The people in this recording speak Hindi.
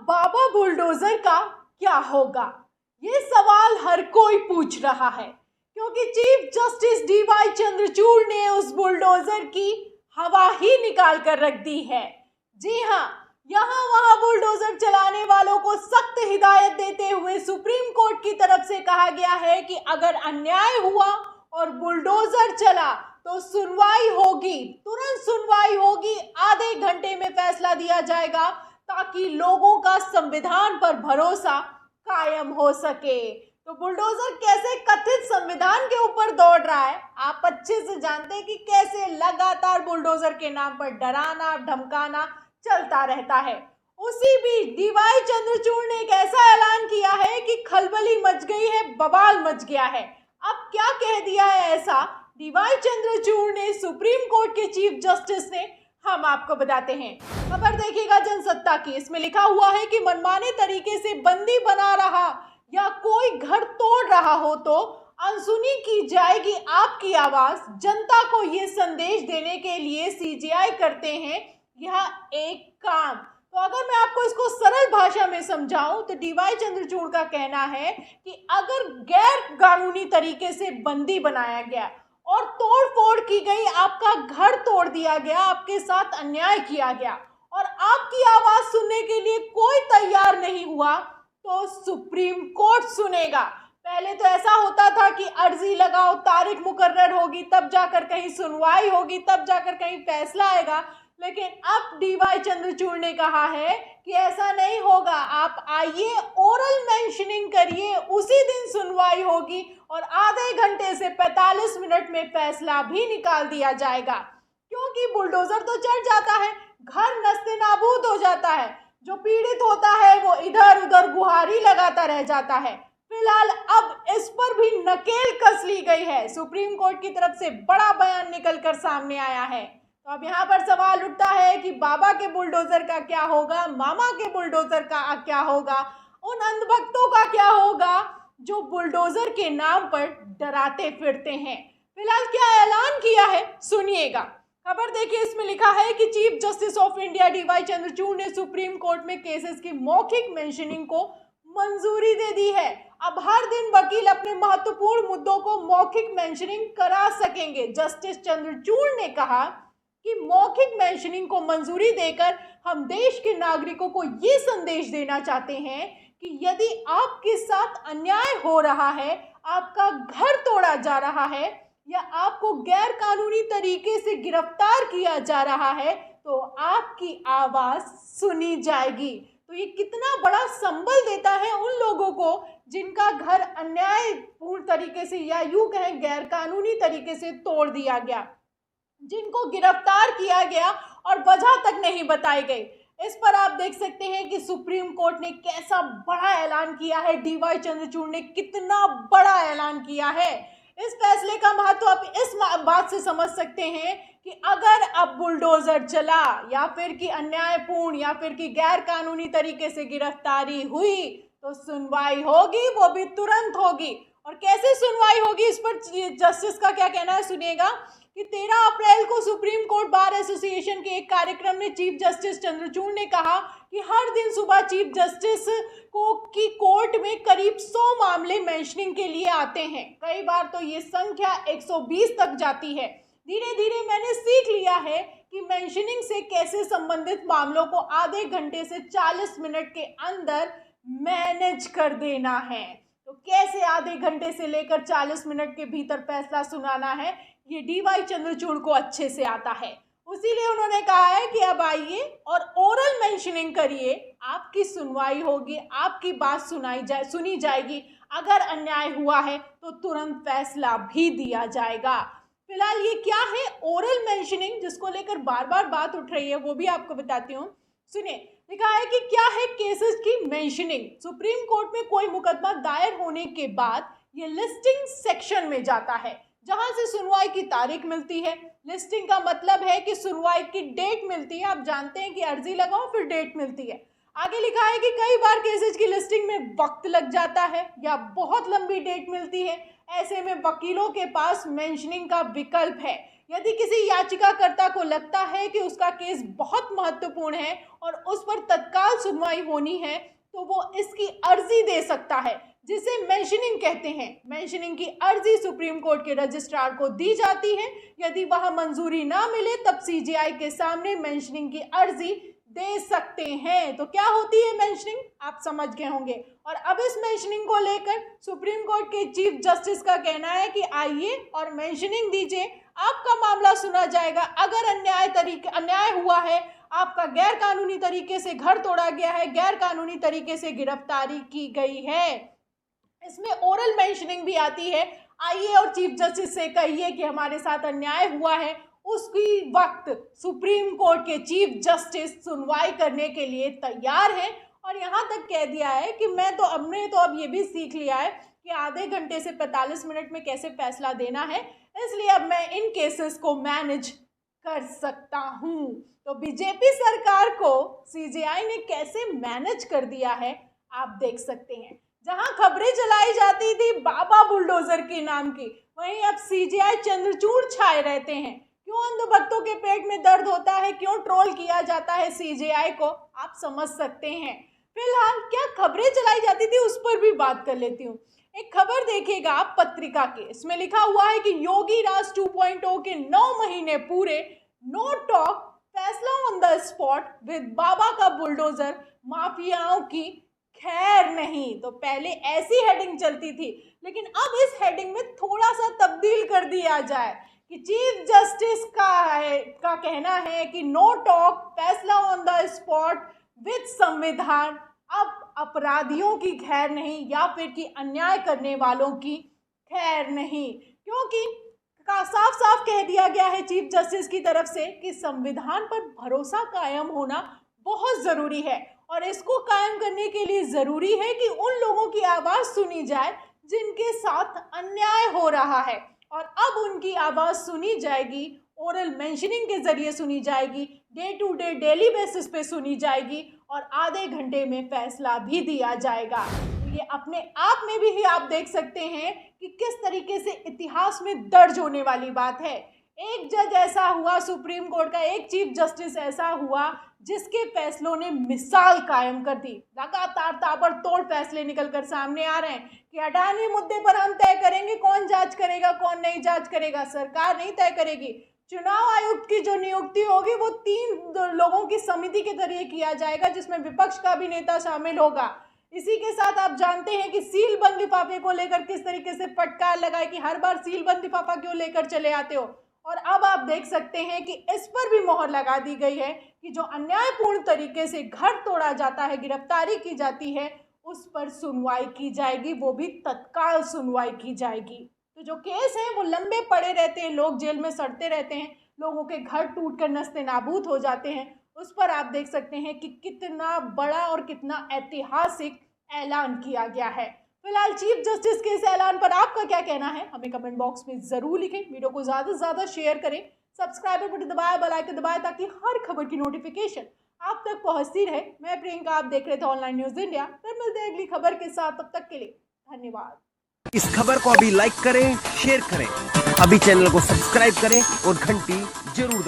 बाबा बुलडोजर का क्या होगा, ये सवाल हर कोई पूछ रहा है क्योंकि चीफ जस्टिस डीवाई चंद्रचूड़ ने उस बुलडोजर की हवा ही निकाल कर रख दी है। जी हाँ, यहाँ वहाँ बुलडोजर चलाने वालों को सख्त हिदायत देते हुए सुप्रीम कोर्ट की तरफ से कहा गया है कि अगर अन्याय हुआ और बुलडोजर चला तो सुनवाई होगी, तुरंत सुनवाई होगी, आधे घंटे में फैसला दिया जाएगा ताकि लोगों का संविधान पर भरोसा कायम हो सके। तो बुलडोजर कैसे कथित संविधान के ऊपर दौड़ रहा है, आप अच्छे से जानते हैं कि कैसे लगातार बुलडोजर के नाम पर डराना धमकाना चलता रहता है। उसी बीच डीवाई चंद्रचूड़ ने एक ऐसा ऐलान किया है कि खलबली मच गई है, बवाल मच गया है। अब क्या कह दिया है ऐसा डीवाई चंद्रचूड़ ने, सुप्रीम कोर्ट के चीफ जस्टिस ने, हम आपको बताते हैं। खबर देखिएगा जनसत्ता की, इसमें लिखा हुआ है कि मनमाने तरीके से बंदी बना रहा या कोई घर तोड़ रहा हो तो अनसुनी की जाएगी आपकी आवाज। जनता को ये संदेश देने के लिए सीजेआई करते हैं यह एक काम। तो अगर मैं आपको इसको सरल भाषा में समझाऊं तो डीवाई चंद्रचूड़ का कहना है कि अगर गैर कानूनी तरीके से बंदी बनाया गया और तोड़ फोड़ की गई, आपका घर तोड़ दिया गया, आपके साथ अन्याय किया गया और आपकी आवाज सुनने के लिए कोई तैयार नहीं हुआ तो सुप्रीम कोर्ट सुनेगा। पहले तो ऐसा होता था कि अर्जी लगाओ, तारीख मुकर्रर होगी, तब जाकर कहीं सुनवाई होगी, तब जाकर कहीं फैसला आएगा। लेकिन अब डीवाई चंद्रचूड़ ने कहा है कि ऐसा नहीं होगा, आप आइए, ओरल मेंशनिंग करिए, उसी दिन सुनवाई होगी और आधे घंटे से 45 मिनट में फैसला भी निकाल दिया जाएगा। क्योंकि बुलडोजर तो चढ़ जाता है, घर नस्ते नाबूद हो जाता है, जो पीड़ित होता है वो इधर उधर गुहारी लगाता रह जाता है। फिलहाल अब इस पर भी नकेल कस ली गई है, सुप्रीम कोर्ट की तरफ से बड़ा बयान निकलकर सामने आया है। तो अब यहाँ पर सवाल उठता है कि बाबा के बुलडोजर का क्या होगा, मामा के बुलडोजर का क्या होगा, उन अंधभक्तों का क्या होगा जो बुलडोजर के नाम पर डराते फिरते हैं। फिलहाल क्या ऐलान किया है सुनिएगा, खबर देखिए, इसमें लिखा है कि chief justice of India DY Chandrachud ने सुप्रीम कोर्ट में केसेस की मौखिक मेंशनिंग को मंजूरी दे दी है। अब हर दिन वकील अपने महत्वपूर्ण मुद्दों को मौखिक मेंशनिंग करा सकेंगे। जस्टिस चंद्रचूड़ ने कहा कि मौखिक मेंशनिंग को मंजूरी देकर हम देश के नागरिकों को ये संदेश देना चाहते हैं कि यदि आपके साथ अन्याय हो रहा है, आपका घर तोड़ा जा रहा है या आपको गैर कानूनी तरीके से गिरफ्तार किया जा रहा है तो आपकी आवाज सुनी जाएगी। तो ये कितना बड़ा संबल देता है उन लोगों को जिनका घर अन्यायपूर्ण तरीके से या यूं कहें गैर कानूनी तरीके से तोड़ दिया गया, जिनको गिरफ्तार किया गया और वजह तक नहीं बताई गई। इस पर आप देख सकते हैं कि सुप्रीम कोर्ट ने कैसा बड़ा ऐलान किया है, डीवाई चंद्रचूड़ ने कितना बड़ा ऐलान किया है। इस फैसले का महत्व आप इस बात से समझ सकते हैं कि अगर अब बुलडोजर चला या फिर कि अन्यायपूर्ण या फिर कि गैर कानूनी तरीके से गिरफ्तारी हुई तो सुनवाई होगी, वो भी तुरंत होगी। और कैसे सुनवाई होगी, इस पर जस्टिस का क्या कहना है सुनिएगा कि 13 अप्रैल को सुप्रीम कोर्ट बार एसोसिएशन के एक कार्यक्रम में चीफ जस्टिस चंद्रचूड़ ने कहा कि हर दिन सुबह चीफ जस्टिस को की कोर्ट में करीब 100 मामले मेंशनिंग के लिए आते हैं। कई बार तो ये संख्या 120 तक जाती है। धीरे धीरे मैंने सीख लिया है कि मेंशनिंग से कैसे संबंधित मामलों को आधे घंटे से 40 मिनट के अंदर मैनेज कर देना है। तो कैसे आधे घंटे से लेकर 40 मिनट के भीतर फैसला सुनाना है, ये डीवाई चंद्रचूड़ को अच्छे से आता है। इसीलिए उन्होंने कहा है कि अब आइए और ओरल मेंशनिंग करिए, आपकी सुनवाई होगी, आपकी बात सुनी जाएगी। अगर अन्याय हुआ है तो तुरंत फैसला भी दिया जाएगा। फिलहाल ये क्या है ओरल मेंशनिंग, जिसको लेकर बार बार बात उठ रही है, वो भी आपको बताती हूँ। सुनिए, लिखा है कि क्या है केसेस की मेंशनिंग। सुप्रीम कोर्ट में कोई मुकदमा दायर होने के बाद ये लिस्टिंग सेक्शन में जाता है, जहां से सुनवाई की तारीख मिलती है। लिस्टिंग का मतलब है कि सुनवाई की डेट मिलती है। आप जानते हैं कि अर्जी लगाओ फिर डेट मिलती है। आगे लिखा है कि कई बार केसेस की लिस्टिंग में वक्त लग जाता है या बहुत लंबी डेट मिलती है। ऐसे में वकीलों के पास मेंशनिंग का विकल्प है यदि किसी याचिकाकर्ता को लगता है कि उसका केस बहुत महत्वपूर्ण है और उस पर तत्काल सुनवाई होनी है तो वो इसकी अर्जी दे सकता है, जिसे मेंशनिंग कहते हैं। मेंशनिंग की अर्जी सुप्रीम कोर्ट के रजिस्ट्रार को दी जाती है। यदि वह मंजूरी ना मिले तब सीजेआई के सामने मेंशनिंग की अर्जी दे सकते हैं। तो क्या होती है मेंशनिंग, आप समझ गए होंगे। और अब इस मेंशनिंग को लेकर सुप्रीम कोर्ट के चीफ जस्टिस का कहना है कि आइए और मेंशनिंग दीजिए, आपका मामला सुना जाएगा। अगर अन्याय हुआ है, आपका गैर कानूनी तरीके से घर तोड़ा गया है, गैर कानूनी तरीके से गिरफ्तारी की गई है, इसमें ओरल मेंशनिंग भी आती है। आइए और चीफ जस्टिस से कहिए कि हमारे साथ अन्याय हुआ है। उसकी वक्त सुप्रीम कोर्ट के चीफ जस्टिस सुनवाई करने के लिए तैयार हैं। और यहाँ तक कह दिया है कि हमने तो अब ये भी सीख लिया है कि आधे घंटे से 45 मिनट में कैसे फैसला देना है, इसलिए अब मैं इन केसेस को मैनेज कर सकता हूँ। तो बीजेपी सरकार को सीजेआई ने कैसे मैनेज कर दिया है आप देख सकते हैं। जहां खबरें चलाई जाती थी बाबा बुलडोजर के नाम की, वहीं अब सीजेआई चंद्रचूड़ छाए रहते हैं। क्यों अंधभक्तों के पेट में दर्द होता है, क्यों ट्रोल किया जाता है सीजेआई को, आप समझ सकते हैं। फिलहाल क्या खबरें चलाई जाती थी उस पर भी बात कर लेती हूँ। एक खबर देखिएगा आप पत्रिका के, इसमें लिखा हुआ है कि योगी राज 2.0 के 9 महीने पूरे, नो टॉक, फैसला ऑन द स्पॉट विद बाबा का बुलडोजर, माफियाओं की खैर नहीं। तो पहले ऐसी हेडिंग चलती थी, लेकिन अब इस हेडिंग में थोड़ा सा तब्दील कर दिया जाए कि चीफ जस्टिस का कहना है कि नो टॉक, फैसला ऑन द स्पॉट विद संविधान। अब अपराधियों की खैर नहीं या फिर कि अन्याय करने वालों की खैर नहीं, क्योंकि साफ साफ कह दिया गया है चीफ जस्टिस की तरफ से कि संविधान पर भरोसा कायम होना बहुत ज़रूरी है। और इसको कायम करने के लिए ज़रूरी है कि उन लोगों की आवाज़ सुनी जाए जिनके साथ अन्याय हो रहा है। और अब उनकी आवाज़ सुनी जाएगी, ओरल मेंशनिंग के ज़रिए सुनी जाएगी, day to day daily basis पे सुनी जाएगी और आधे घंटे में फैसला भी दिया जाएगा। ये अपने आप में भी आप देख सकते हैं कि किस तरीके से इतिहास में दर्ज होने वाली बात है। एक जज ऐसा हुआ सुप्रीम कोर्ट का, एक चीफ जस्टिस ऐसा हुआ जिसके फैसलों ने मिसाल कायम कर दी। लगातार ताबड़तोड़ फैसले निकल कर सामने आ रहे हैं कि अडानी मुद्दे पर हम तय करेंगे कौन जांच करेगा कौन नहीं जांच करेगा, सरकार नहीं तय करेगी। चुनाव आयुक्त की जो नियुक्ति होगी वो 3 लोगों की समिति के जरिए किया जाएगा, जिसमें विपक्ष का भी नेता शामिल होगा। इसी के साथ आप जानते हैं कि सील बंद लिफाफे को लेकर किस तरीके से फटकार लगाए कि हर बार सील बंद लिफाफा क्यों लेकर चले आते हो। और अब आप देख सकते हैं कि इस पर भी मोहर लगा दी गई है कि जो अन्यायपूर्ण तरीके से घर तोड़ा जाता है, गिरफ्तारी की जाती है, उस पर सुनवाई की जाएगी, वो भी तत्काल सुनवाई की जाएगी। तो जो केस हैं वो लंबे पड़े रहते हैं, लोग जेल में सड़ते रहते हैं, लोगों के घर टूट कर नस्ते नाबूद हो जाते हैं। उस पर आप देख सकते हैं कि कितना बड़ा और कितना ऐतिहासिक ऐलान किया गया है। फिलहाल चीफ जस्टिस के इस ऐलान पर आपका क्या कहना है हमें कमेंट बॉक्स में जरूर लिखें। वीडियो को ज़्यादा से ज़्यादा शेयर करें, सब्सक्राइब बटन दबाएं, बेल आइकन दबाएं ताकि हर खबर की नोटिफिकेशन आप तक पहुंचती रहे। मैं प्रियंका, आप देख रहे थे ऑनलाइन न्यूज इंडिया। फिर मिलते हैं अगली खबर के साथ, तब तक के लिए धन्यवाद। इस खबर को अभी लाइक करें, शेयर करें, अभी चैनल को सब्सक्राइब करें और घंटी जरूर